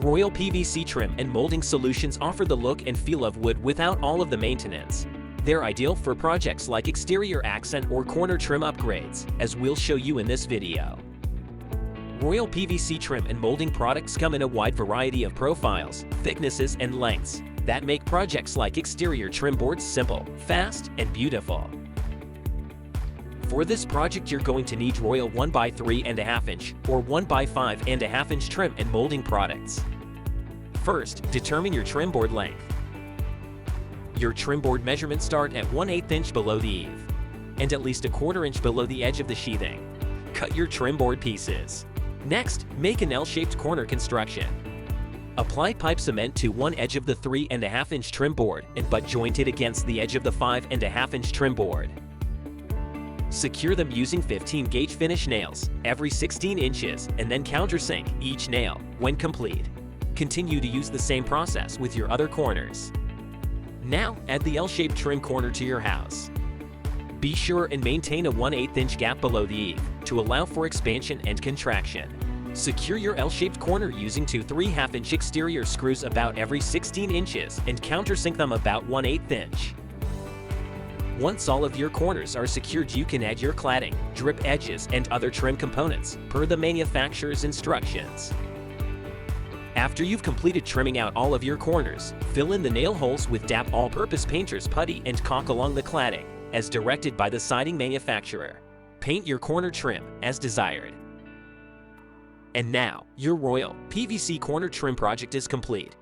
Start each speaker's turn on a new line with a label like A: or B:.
A: Royal PVC trim and molding solutions offer the look and feel of wood without all of the maintenance. They're ideal for projects like exterior accent or corner trim upgrades, as we'll show you in this video. Royal PVC trim and molding products come in a wide variety of profiles, thicknesses, and lengths that make projects like exterior trim boards simple, fast, and beautiful. For this project, you're going to need Royal 1x3.5 inch or 1x5.5 inch trim and molding products. First, determine your trim board length. Your trim board measurements start at 1/8 inch below the eave and at least 1/4 inch below the edge of the sheathing. Cut your trim board pieces. Next, make an L-shaped corner construction. Apply pipe cement to one edge of the 3.5 inch trim board and butt joint it against the edge of the 5.5 inch trim board. Secure them using 15-gauge finish nails every 16 inches and then countersink each nail when complete. Continue to use the same process with your other corners. Now, add the L-shaped trim corner to your house. Be sure and maintain a 1/8 inch gap below the eave to allow for expansion and contraction. Secure your L-shaped corner using two 3/2 inch exterior screws about every 16 inches and countersink them about 1/8 inch. Once all of your corners are secured, you can add your cladding, drip edges, and other trim components per the manufacturer's instructions. After you've completed trimming out all of your corners, fill in the nail holes with DAP all-purpose painter's putty and caulk along the cladding, as directed by the siding manufacturer. Paint your corner trim as desired. And now, your Royal PVC corner trim project is complete.